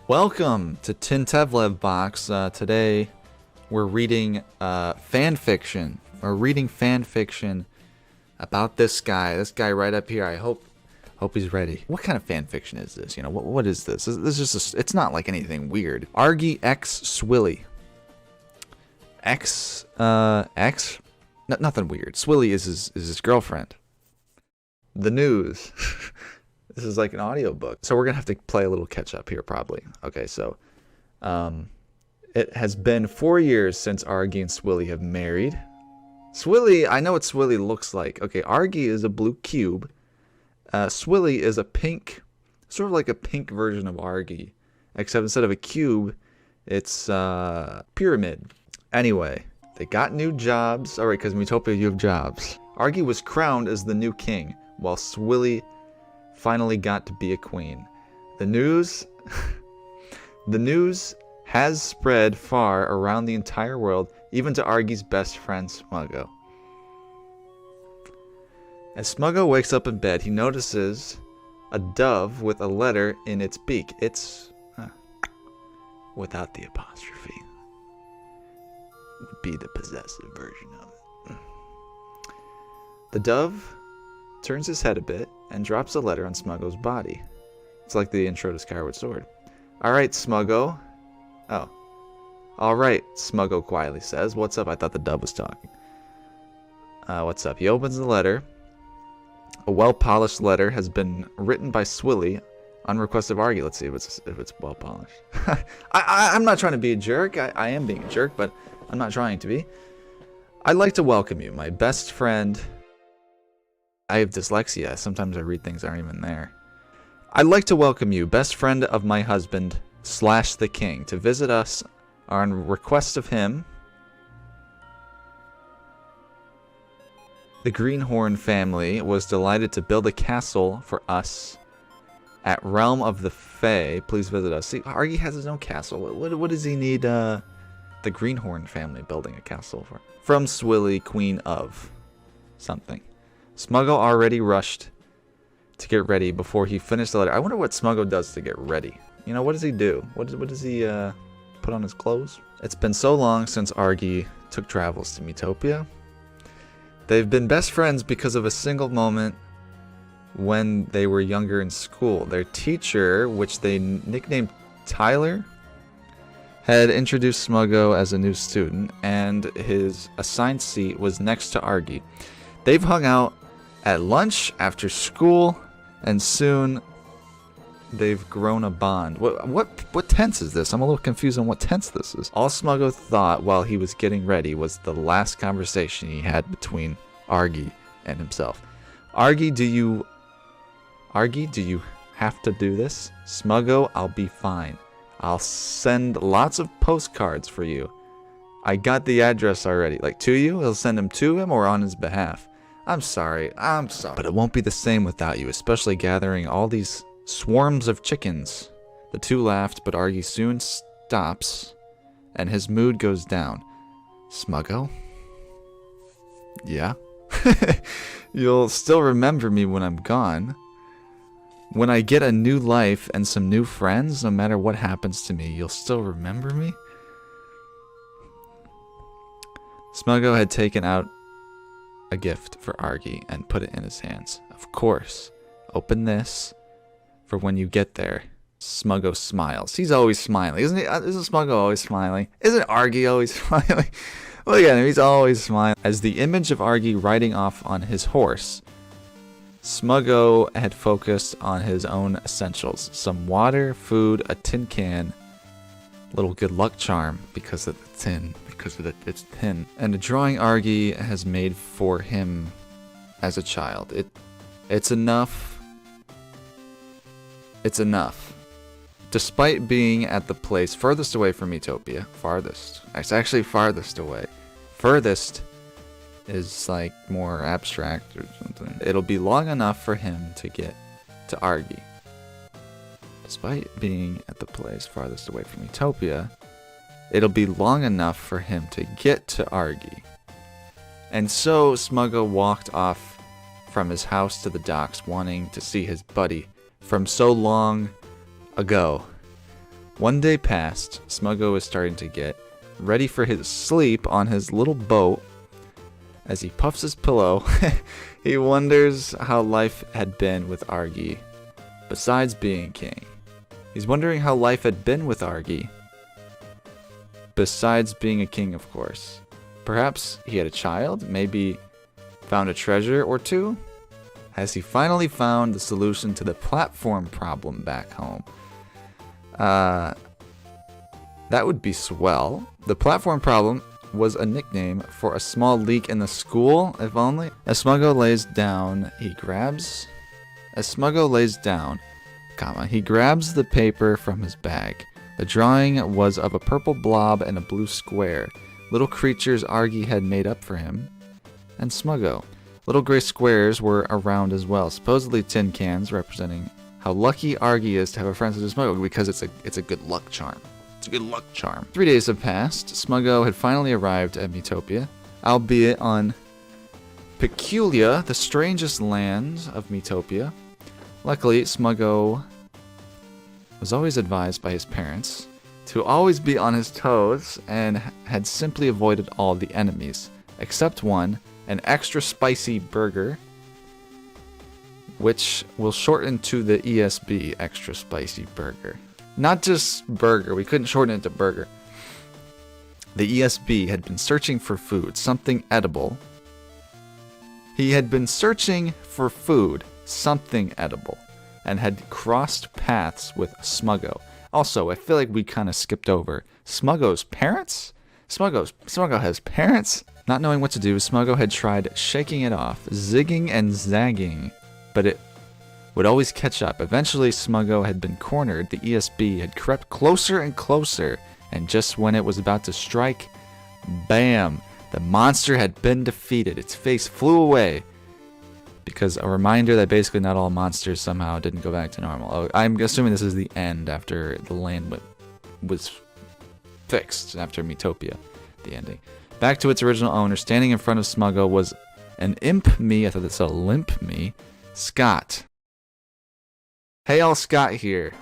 Welcome to Tintevlev Box. Today we're reading fan fiction. We're reading fan fiction about this guy. This guy right up here. I hope he's ready. What kind of fan fiction is this? You know, what is this? This is just it's not like anything weird. Argy X Swilly. Nothing weird. Swilly is his girlfriend. The news. This is like an audiobook. So we're going to have to play a little catch up here probably. Okay, so it has been 4 years since Argy and Swilly have married. Swilly, I know what Swilly looks like. Okay, Argy is a blue cube. Swilly is a pink, sort of like a pink version of Argy. Except instead of a cube, it's pyramid. Anyway, they got new jobs. Alright, because in Utopia you have jobs. Argy was crowned as the new king, while Swilly finally got to be a queen. The news has spread far around the entire world, even to Argy's best friend Smuggo. As Smuggo wakes up in bed, he notices a dove with a letter in its beak. It's without the apostrophe. Would be the possessive version of it. The dove turns his head a bit and drops a letter on Smuggo's body. It's like the intro to Skyward Sword. Alright, Smuggo. Oh. Alright, Smuggo quietly says. What's up? I thought the dove was talking. What's up? He opens the letter. A well-polished letter has been written by Swilly on request of Argy. Let's see if it's well-polished. I'm not trying to be a jerk. I am being a jerk, but I'm not trying to be. I'd like to welcome you, my best friend. I have dyslexia. Sometimes I read things that aren't even there. I'd like to welcome you, best friend of my husband, / the king, to visit us on request of him. The Greenhorn family was delighted to build a castle for us at Realm of the Fae. Please visit us. See, Argy has his own castle. What does he need the Greenhorn family building a castle for? From Swilly, queen of something. Smuggo already rushed to get ready before he finished the letter. I wonder what Smuggo does to get ready. You know, what does he do? What does he put on his clothes? It's been so long since Argy took travels to Metopia. They've been best friends because of a single moment when they were younger in school. Their teacher, which they nicknamed Tyler, had introduced Smuggo as a new student, and his assigned seat was next to Argy. They've hung out at lunch, after school, and soon they've grown a bond. What tense is this? I'm a little confused on what tense this is. All Smuggo thought while he was getting ready was the last conversation he had between Argy and himself. Argy, do you have to do this? Smuggo, I'll be fine. I'll send lots of postcards for you. I got the address already. Like, to you? He'll send them to him or on his behalf? I'm sorry. But it won't be the same without you, especially gathering all these swarms of chickens. The two laughed, but Argy soon stops, and his mood goes down. Smuggo? Yeah? You'll still remember me when I'm gone. When I get a new life and some new friends, no matter what happens to me, you'll still remember me? Smuggo had taken out a gift for Argy and put it in his hands. Of course. Open this for when you get there. Smuggo smiles. He's always smiling, isn't he? Isn't Smuggo always smiling? Isn't Argy always smiling? Look at him. He's always smiling. As the image of Argy riding off on his horse, Smuggo had focused on his own essentials. Some water, food, a tin can, little good luck charm because of the tin. It's tin. And a drawing Argy has made for him as a child. It's enough. It's enough. Despite being at the place furthest away from Utopia, farthest. It's actually farthest away. Furthest is like more abstract or something. It'll be long enough for him to get to Argy. Despite being at the place farthest away from Utopia, it'll be long enough for him to get to Argy. And so Smuggo walked off from his house to the docks, wanting to see his buddy from so long ago. One day passed. Smuggo is starting to get ready for his sleep on his little boat. As he puffs his pillow, he wonders how life had been with Argy, besides being king. He's wondering how life had been with Argy, besides being a king, of course. Perhaps he had a child, maybe found a treasure or two? Has he finally found the solution to the platform problem back home? That would be swell. The platform problem was a nickname for a small leak in the school, if only. As Smuggo lays down, he grabs the paper from his bag. The drawing was of a purple blob and a blue square, little creatures Argy had made up for him, and Smuggo. Little gray squares were around as well, supposedly tin cans representing how lucky Argy is to have a friend such as Smuggo, because it's a good luck charm. It's a good luck charm. 3 days have passed. Smuggo had finally arrived at Miitopia, albeit on Peculia, the strangest land of Miitopia. Luckily, Smuggo was always advised by his parents to always be on his toes and had simply avoided all the enemies, except one, an extra spicy burger, which will shorten to the ESB, extra spicy burger. Not just burger, we couldn't shorten it to burger. The ESB had been searching for food, something edible. He had been searching for food, something edible, and had crossed paths with Smuggo. Also, I feel like we kind of skipped over Smuggo's parents? Smuggo has parents? Not knowing what to do, Smuggo had tried shaking it off, zigging and zagging, but it would always catch up. Eventually, Smuggo had been cornered. The ESB had crept closer and closer, and just when it was about to strike, bam! The monster had been defeated. Its face flew away. Because a reminder that basically not all monsters somehow didn't go back to normal. I'm assuming this is the end after the land was fixed, after Miitopia, the ending. Back to its original owner, standing in front of Smuggo was an imp me, I thought that's a limp me, Scott. Hey, all, Scott here.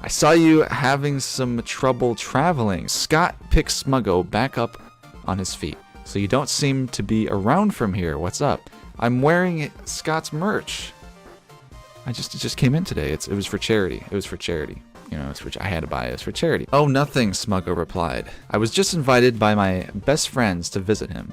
I saw you having some trouble traveling. Scott picks Smuggo back up on his feet. So you don't seem to be around from here. What's up? I'm wearing Scott's merch. It just came in today. It was for charity. It was for charity. You know, I had to buy it. It was for charity. Oh, nothing, Smuggo replied. I was just invited by my best friends to visit him.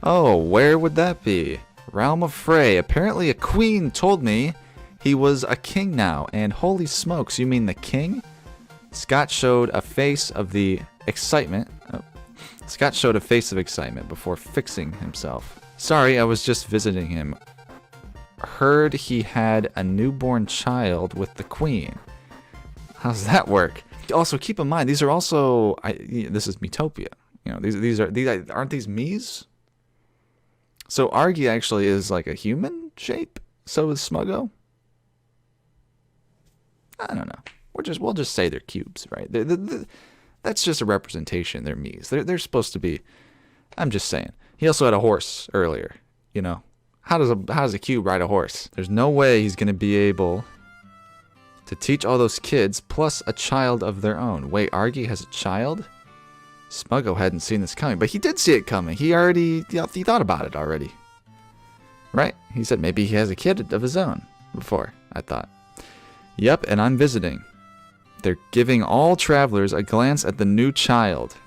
Oh, where would that be? Realm of Frey. Apparently a queen told me he was a king now, and holy smokes, you mean the king? Scott showed a face of excitement before fixing himself. Sorry, I was just visiting him. Heard he had a newborn child with the queen. How's that work? Also, keep in mind, these are also, this is Miitopia. You know, these aren't these Miis? So Argy actually is like a human shape. So is Smuggo. I don't know. We'll just say they're cubes, right? That's just a representation. They're Miis. They're supposed to be. I'm just saying. He also had a horse earlier. You know, how does a cube ride a horse? There's no way he's gonna be able to teach all those kids plus a child of their own. Wait, Argy has a child? Smuggo hadn't seen this coming, but he did see it coming. He thought about it already, right? He said maybe he has a kid of his own before. I thought. Yep, and I'm visiting. They're giving all travelers a glance at the new child.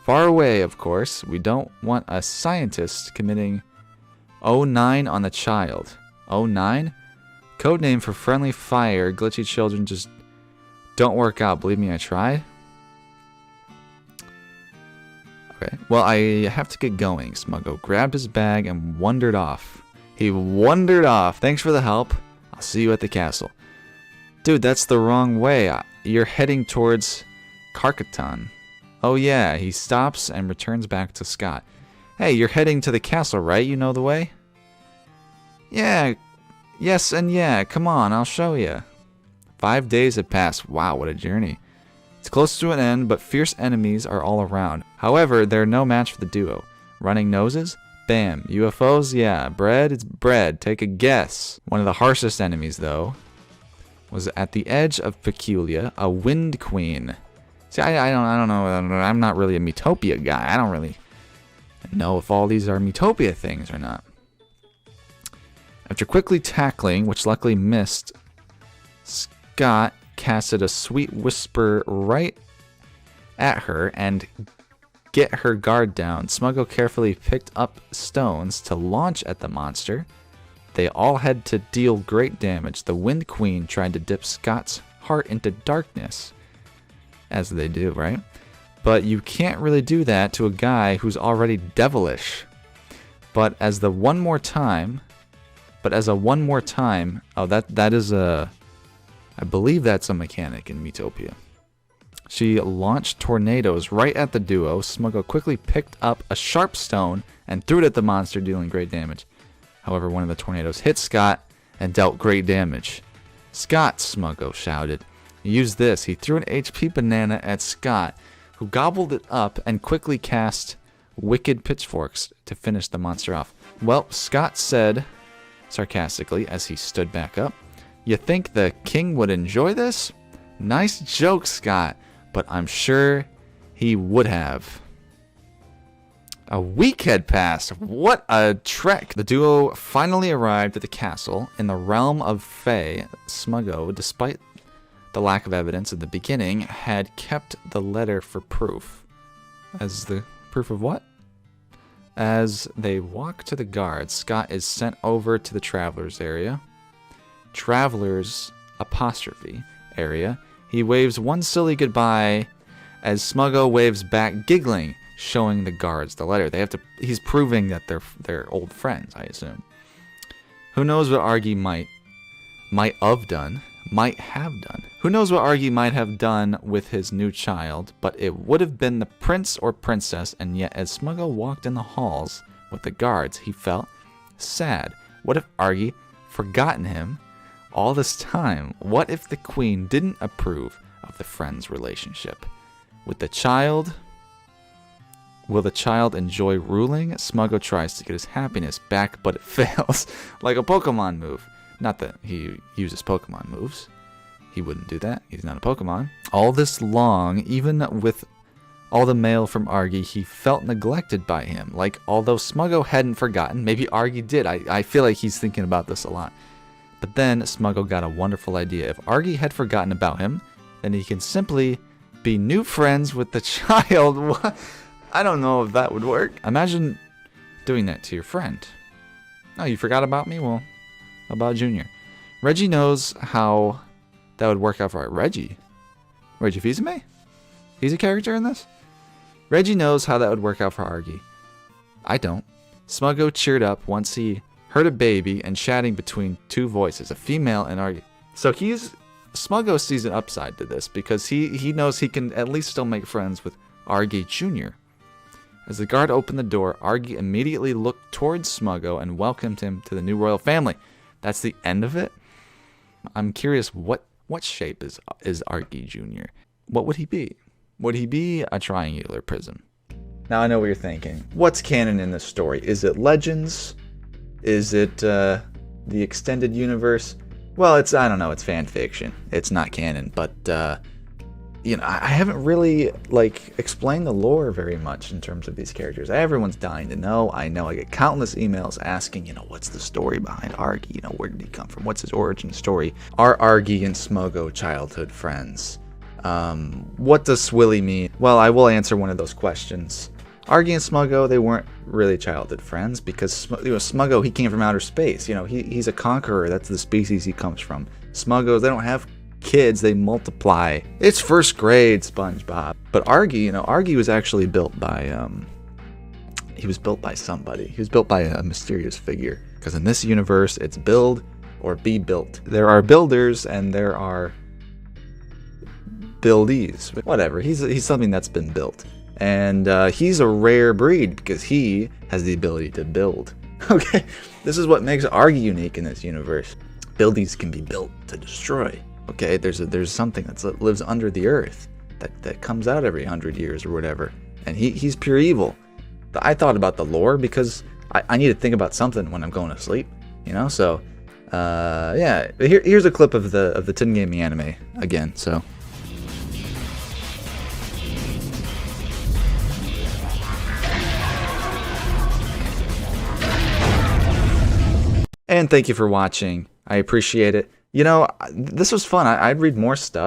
Far away, of course. We don't want a scientist committing 09 on the child. 09? Codename for friendly fire. Glitchy children just don't work out. Believe me, I tried. Okay, well, I have to get going. Smuggo grabbed his bag and wandered off. He wandered off. Thanks for the help. I'll see you at the castle. Dude, that's the wrong way. You're heading towards Carcaton. Oh yeah, he stops and returns back to Scott. Hey, you're heading to the castle, right? You know the way? Yeah. Yes and yeah. Come on, I'll show you. 5 days have passed. Wow, what a journey. It's close to an end, but fierce enemies are all around. However, they're no match for the duo. Running noses? Bam. UFOs? Yeah. Bread? It's bread. Take a guess. One of the harshest enemies, though, was at the edge of Peculia, a wind queen. See, I don't know. I'm not really a Metopia guy. I don't really know if all these are Metopia things or not. After quickly tackling, which luckily missed, Scott casted a sweet whisper right at her and get her guard down. Smuggo carefully picked up stones to launch at the monster. They all had to deal great damage. The Wind Queen tried to dip Scott's heart into darkness, as they do, right? But you can't really do that to a guy who's already devilish. But as a one more time, oh, that is a, I believe that's a mechanic in Metopia. She launched tornadoes right at the duo. Smuggo quickly picked up a sharp stone and threw it at the monster, dealing great damage. However, one of the tornadoes hit Scott and dealt great damage. Scott, Smuggo shouted. He used this. He threw an HP banana at Scott, who gobbled it up and quickly cast wicked pitchforks to finish the monster off. Well, Scott said sarcastically as he stood back up, "You think the king would enjoy this? Nice joke, Scott, but I'm sure he would have." A week had passed. What a trek! The duo finally arrived at the castle in the realm of Fae. Smuggo, despite the lack of evidence at the beginning, had kept the letter for proof. As the proof of what? As they walk to the guards, Scott is sent over to the travelers area. Travelers apostrophe area. He waves one silly goodbye as Smuggo waves back, giggling, showing the guards the letter. He's proving that they're old friends, I assume. Who knows what Argy might have done. Who knows what Argy might have done with his new child, but it would have been the prince or princess, and yet as Smuggo walked in the halls with the guards, he felt sad. What if Argy forgotten him all this time? What if the queen didn't approve of the friends' relationship? With the child, will the child enjoy ruling? Smuggo tries to get his happiness back, but it fails. Like a Pokemon move. Not that he uses Pokemon moves. He wouldn't do that. He's not a Pokemon. All this long, even with all the mail from Argy, he felt neglected by him. Like, although Smuggo hadn't forgotten, maybe Argy did. I feel like he's thinking about this a lot. But then Smuggo got a wonderful idea. If Argy had forgotten about him, then he can simply be new friends with the child. What? I don't know if that would work. Imagine doing that to your friend. Oh, you forgot about me? Well, how about Junior? Reggie knows how that would work out for Reggie Fils-Aimé? He's a character in this? Reggie knows how that would work out for Argy. I don't. Smuggo cheered up once he heard a baby and chatting between two voices, a female and Argy. So Smuggo sees an upside to this because he knows he can at least still make friends with Argy Jr. As the guard opened the door, Argy immediately looked towards Smuggo and welcomed him to the new royal family. That's the end of it? I'm curious, what shape is Argy Jr.? What would he be? Would he be a triangular prism? Now I know what you're thinking. What's canon in this story? Is it Legends? Is it the extended universe? Well, I don't know, it's fan fiction. It's not canon, but I haven't really explained the lore very much in terms of these characters. Everyone's dying to know. I know I get countless emails asking, what's the story behind Argy? Where did he come from? What's his origin story? Are Argy and Smuggo childhood friends? What does Swilly mean? Well, I will answer one of those questions. Argy and Smuggo, they weren't really childhood friends because Smuggo, he came from outer space. He's a conqueror. That's the species he comes from. Smuggos, they don't have kids, they multiply. It's first grade, SpongeBob. But Argy, Argy was actually built by he was built by somebody. He was built by a mysterious figure. Because in this universe, it's build or be built. There are builders and there are buildees. Whatever. He's something that's been built. And he's a rare breed because he has the ability to build. Okay, this is what makes Argy unique in this universe. Buildees can be built to destroy. Okay, there's something that lives under the earth that comes out every 100 years or whatever, and he's pure evil. I thought about the lore because I need to think about something when I'm going to sleep, so Yeah, here's a clip of the Tin Gaming anime again. So. And thank you for watching. I appreciate it. You know, this was fun. I'd read more stuff.